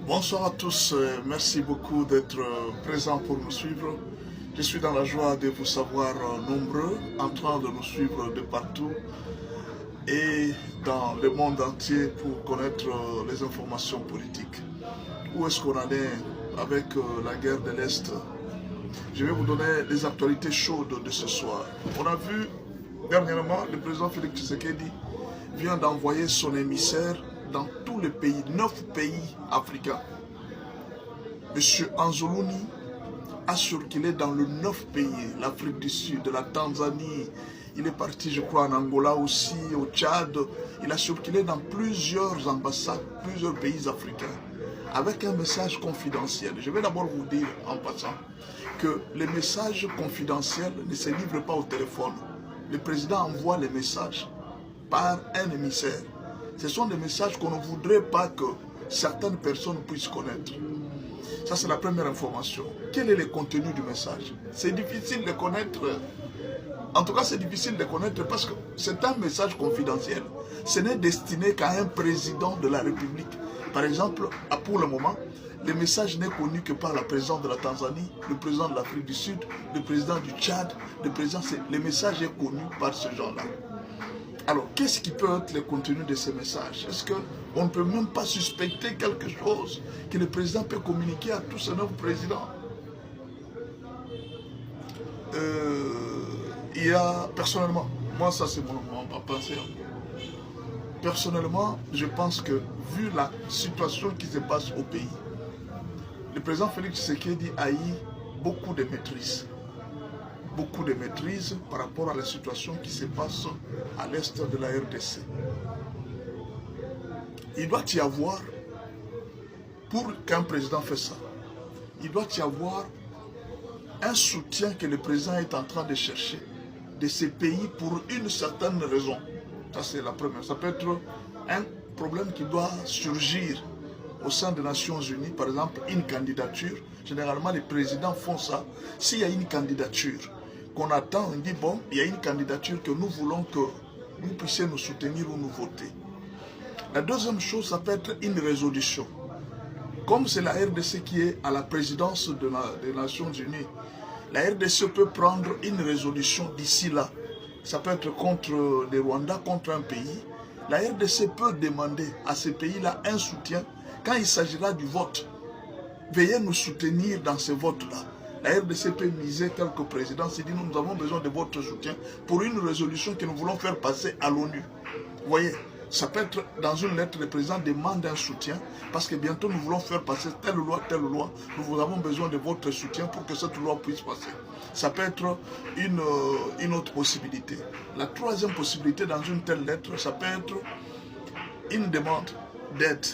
Bonsoir à tous, merci beaucoup d'être présents pour nous suivre. Je suis dans la joie de vous savoir nombreux en train de nous suivre de partout et dans le monde entier pour connaître les informations politiques. Où est-ce qu'on en est avec la guerre de l'Est? Je vais vous donner les actualités chaudes de ce soir. On a vu dernièrement le président Félix Tshisekedi vient d'envoyer son émissaire dans tous les pays, 9 pays africains. Monsieur Anzoluni a circulé dans les 9 pays, l'Afrique du Sud, la Tanzanie, il est parti je crois en Angola aussi, au Tchad, il a circulé dans plusieurs ambassades, plusieurs pays africains, avec un message confidentiel. Je vais d'abord vous dire en passant que les messages confidentiels ne se livrent pas au téléphone. Le président envoie les messages par un émissaire. Ce sont des messages qu'on ne voudrait pas que certaines personnes puissent connaître. Ça, c'est la première information. Quel est le contenu du message? C'est difficile de connaître. En tout cas, c'est difficile de connaître parce que c'est un message confidentiel. Ce n'est destiné qu'à un président de la République. Par exemple, pour le moment, le message n'est connu que par la présidente de la Tanzanie, le président de l'Afrique du Sud, le président du Tchad, le message est connu par ce genre-là. Alors, qu'est-ce qui peut être le contenu de ces messages? Est-ce qu'on ne peut même pas suspecter quelque chose que le président peut communiquer à tous ces 9 présidents? Il y a, personnellement, moi ça c'est ma pensée. Personnellement, je pense que, vu la situation qui se passe au pays, le président Félix Tshisekedi a eu beaucoup de maîtrise. Beaucoup de maîtrise par rapport à la situation qui se passe à l'est de la RDC. Il doit y avoir, pour qu'un président fasse ça, il doit y avoir un soutien que le président est en train de chercher de ces pays pour une certaine raison. Ça c'est la première. Ça peut être un problème qui doit surgir au sein des Nations Unies, par exemple une candidature. Généralement les présidents font ça. S'il y a une candidature qu'on attend, on dit bon, il y a une candidature que nous voulons que vous puissiez nous soutenir ou nous voter. La deuxième chose, ça peut être une résolution. Comme c'est la RDC qui est à la présidence des Nations Unies, la RDC peut prendre une résolution d'ici là. Ça peut être contre le Rwanda, contre un pays. La RDC peut demander à ces pays-là un soutien quand il s'agira du vote. Veuillez nous soutenir dans ce vote-là. La RDC peut miser quelques présidents et dire nous avons besoin de votre soutien pour une résolution que nous voulons faire passer à l'ONU. Vous voyez, ça peut être dans une lettre, le président demande un soutien parce que bientôt nous voulons faire passer telle loi, nous avons besoin de votre soutien pour que cette loi puisse passer. Ça peut être une autre possibilité. La troisième possibilité dans une telle lettre, ça peut être une demande d'aide.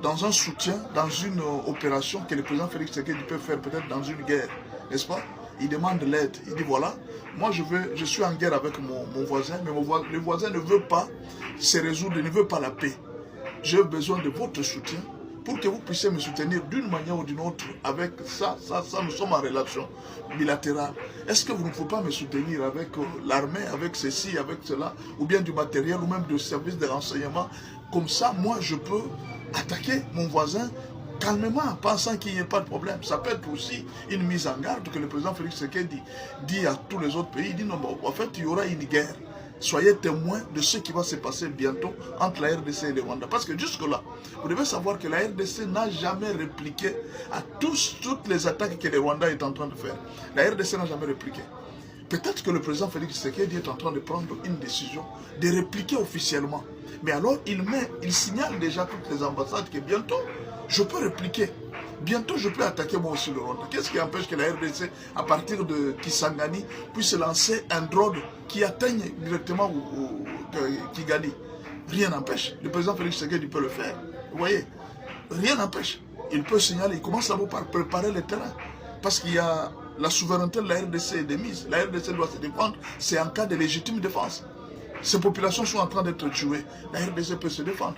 Dans un soutien, dans une opération que le président Félix Tshisekedi peut faire peut-être dans une guerre, n'est-ce pas? Il demande l'aide, il dit voilà, moi je suis en guerre avec mon voisin, mais le voisin ne veut pas se résoudre, ne veut pas la paix. J'ai besoin de votre soutien pour que vous puissiez me soutenir d'une manière ou d'une autre avec ça, nous sommes en relation bilatérale. Est-ce que vous ne pouvez pas me soutenir avec l'armée, avec ceci, avec cela, ou bien du matériel, ou même du service de renseignement? Comme ça, moi je peux attaquer mon voisin calmement, en pensant qu'il n'y ait pas de problème. Ça peut être aussi une mise en garde que le président Félix Tshisekedi dit à tous les autres pays. Il dit non, en fait, il y aura une guerre. Soyez témoins de ce qui va se passer bientôt entre la RDC et le Rwanda. Parce que jusque-là, vous devez savoir que la RDC n'a jamais répliqué à toutes les attaques que le Rwanda est en train de faire. La RDC n'a jamais répliqué. Peut-être que le président Félix Tshisekedi est en train de prendre une décision de répliquer officiellement. Mais alors, il signale déjà toutes les ambassades que bientôt, je peux répliquer. Bientôt, je peux attaquer moi aussi le Rwanda. Qu'est-ce qui empêche que la RDC, à partir de Kisangani, puisse lancer un drone qui atteigne directement Kigali? Rien n'empêche. Le président Félix Tshisekedi peut le faire. Vous voyez, rien n'empêche. Il peut signaler, il commence à préparer le terrain. Parce qu'il y a la souveraineté de la RDC est démise. La RDC doit se défendre. C'est en cas de légitime défense. Ces populations sont en train d'être tuées. La RDC peut se défendre.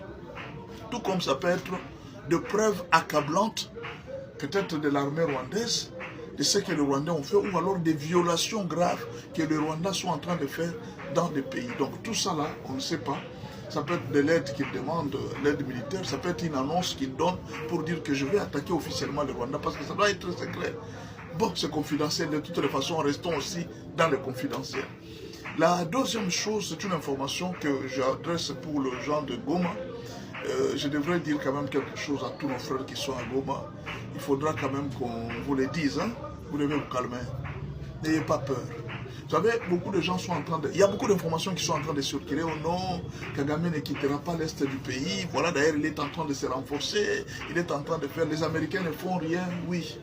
Tout comme ça peut être de preuves accablantes, peut-être de l'armée rwandaise, de ce que les Rwandais ont fait, ou alors des violations graves que les Rwandais sont en train de faire dans des pays. Donc tout ça là, on ne sait pas. ça peut être de l'aide qu'il demande, l'aide militaire, ça peut être une annonce qu'il donne pour dire que je vais attaquer officiellement le Rwanda, parce que ça doit être secret. Bon, c'est confidentiel, de toutes les façons, restons aussi dans le confidentiel. La deuxième chose, c'est une information que j'adresse pour les gens de Goma. Je devrais dire quand même quelque chose à tous nos frères qui sont à Goma. Il faudra quand même qu'on vous le dise, hein? Vous devez vous calmer. N'ayez pas peur. Vous savez, beaucoup de gens sont en train de... Il y a beaucoup d'informations qui sont en train de circuler. Oh non, Kagame ne quittera pas l'Est du pays. Voilà, d'ailleurs, il est en train de se renforcer. Il est en train de faire... Les Américains ne font rien, oui.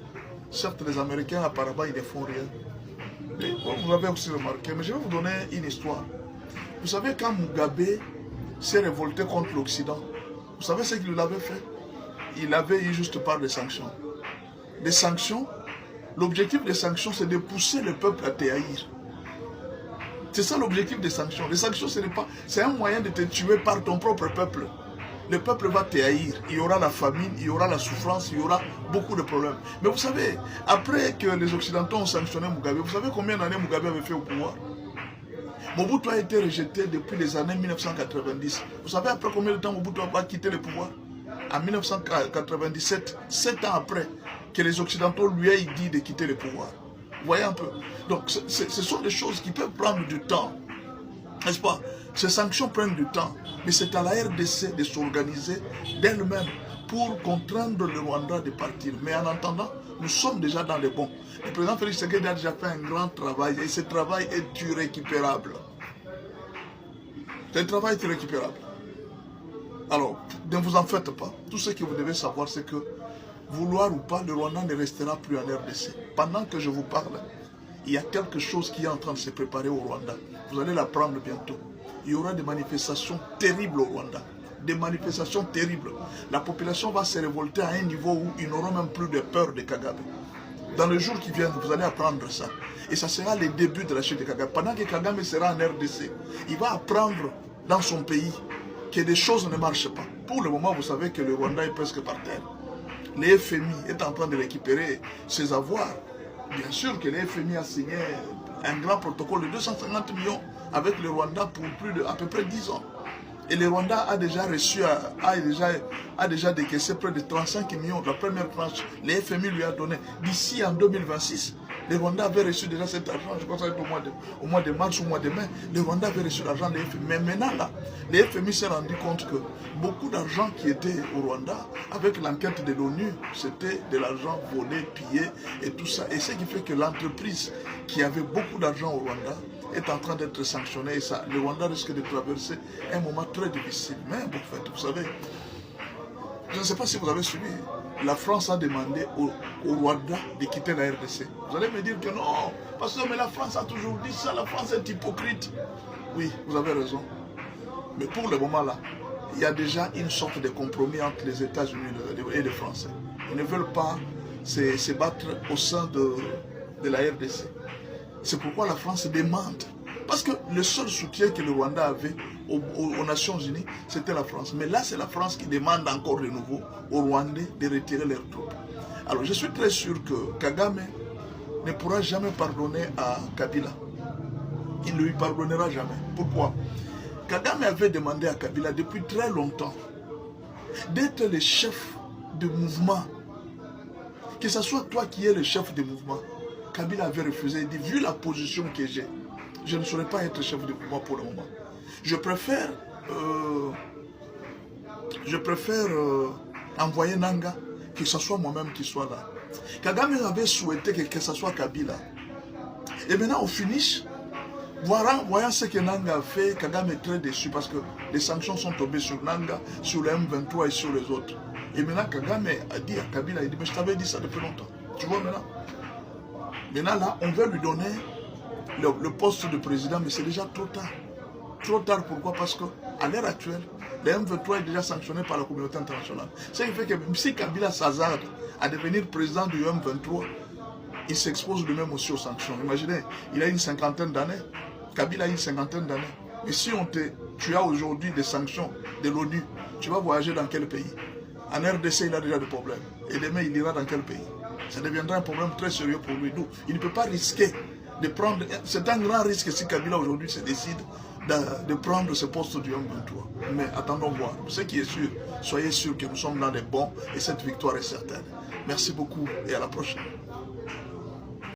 Certes, les Américains, apparemment, ils ne font rien. Mais, bon, vous l'avez aussi remarqué. Mais je vais vous donner une histoire. Vous savez, quand Mugabe s'est révolté contre l'Occident, vous savez ce qu'il avait fait? Il avait eu juste par des sanctions. Des sanctions, l'objectif des sanctions, c'est de pousser le peuple à te haïr. C'est ça l'objectif des sanctions. Les sanctions, c'est un moyen de te tuer par ton propre peuple. Le peuple va te haïr. Il y aura la famine, il y aura la souffrance, il y aura beaucoup de problèmes. Mais vous savez, après que les Occidentaux ont sanctionné Mugabe, vous savez combien d'années Mugabe avait fait au pouvoir? Mobutu a été rejeté depuis les années 1990. Vous savez après combien de temps Mobutu a quitté le pouvoir? En 1997, 7 ans après que les Occidentaux lui aient dit de quitter le pouvoir. Vous voyez un peu? Donc ce sont des choses qui peuvent prendre du temps. N'est-ce pas? Ces sanctions prennent du temps. Mais c'est à la RDC de s'organiser d'elle-même pour contraindre le Rwanda de partir. Mais en attendant, nous sommes déjà dans les bons. Le président Félix Tshisekedi a déjà fait un grand travail et ce travail est irrécupérable. Ce travail est irrécupérable. Alors, ne vous en faites pas. Tout ce que vous devez savoir, c'est que, vouloir ou pas, le Rwanda ne restera plus en RDC. Pendant que je vous parle, il y a quelque chose qui est en train de se préparer au Rwanda. Vous allez l'apprendre bientôt. Il y aura des manifestations terribles au Rwanda. Des manifestations terribles. La population va se révolter à un niveau où ils n'auront même plus de peur de Kagame. Dans les jours qui viennent, vous allez apprendre ça. Et ça sera le début de la chute de Kagame. Pendant que Kagame sera en RDC, il va apprendre dans son pays que des choses ne marchent pas. Pour le moment, vous savez que le Rwanda est presque par terre. Le FMI est en train de récupérer ses avoirs. Bien sûr que le FMI a signé un grand protocole de 250 millions avec le Rwanda pour à peu près 10 ans. Et le Rwanda a déjà reçu, a déjà décaissé près de 35 millions. La première tranche, le FMI lui a donné. D'ici en 2026, le Rwanda avait reçu déjà cet argent, je crois que ça va être au mois de mars ou au mois de mai. Le Rwanda avait reçu l'argent de FMI. Mais maintenant, là, le FMI s'est rendu compte que beaucoup d'argent qui était au Rwanda, avec l'enquête de l'ONU, c'était de l'argent volé, pillé et tout ça. Et ce qui fait que l'entreprise qui avait beaucoup d'argent au Rwanda est en train d'être sanctionnée. Et ça, le Rwanda risque de traverser un moment très difficile. Mais en fait, vous savez, je ne sais pas si vous avez suivi, la France a demandé au Rwanda de quitter la RDC. Vous allez me dire que non, parce que mais la France a toujours dit ça, la France est hypocrite. Oui, vous avez raison. Mais pour le moment là, il y a déjà une sorte de compromis entre les États-Unis et les Français. Ils ne veulent pas se battre au sein de la RDC. C'est pourquoi la France demande. Parce que le seul soutien que le Rwanda avait aux Nations Unies, c'était la France. Mais là, c'est la France qui demande encore de nouveau aux Rwandais de retirer leurs troupes. Alors, je suis très sûr que Kagame ne pourra jamais pardonner à Kabila. Il ne lui pardonnera jamais. Pourquoi? Kagame avait demandé à Kabila depuis très longtemps d'être le chef de mouvement. Que ce soit toi qui es le chef de mouvement. Kabila avait refusé. Il dit, vu la position que j'ai, je ne saurais pas être chef de mouvement pour le moment. Je préfère envoyer Nanga, que ce soit moi-même qui soit là. Kagame avait souhaité que ce soit Kabila. Et maintenant, au finish, voyant ce que Nanga a fait, Kagame est très déçu parce que les sanctions sont tombées sur Nanga, sur le M23 et sur les autres. Et maintenant, Kagame a dit à Kabila, il dit, mais je t'avais dit ça depuis longtemps. Tu vois maintenant? Maintenant, là, on veut lui donner le poste de président, mais c'est déjà trop tard. Trop tard, pourquoi? Parce qu'à l'heure actuelle, le M23 est déjà sanctionné par la communauté internationale. Ce qui fait que si Kabila s'hasarde à devenir président du M23, il s'expose lui-même aussi aux sanctions. Imaginez, il a une cinquantaine d'années. Kabila a une cinquantaine d'années. Et si tu as aujourd'hui des sanctions de l'ONU, tu vas voyager dans quel pays? En RDC, il a déjà des problèmes. Et demain, il ira dans quel pays? Ça deviendra un problème très sérieux pour lui. Donc, il ne peut pas risquer de prendre... C'est un grand risque si Kabila aujourd'hui se décide de prendre ce poste du M23. Mais attendons voir. Ce qui est sûr, soyez sûrs que nous sommes dans les bons et cette victoire est certaine. Merci beaucoup et à la prochaine.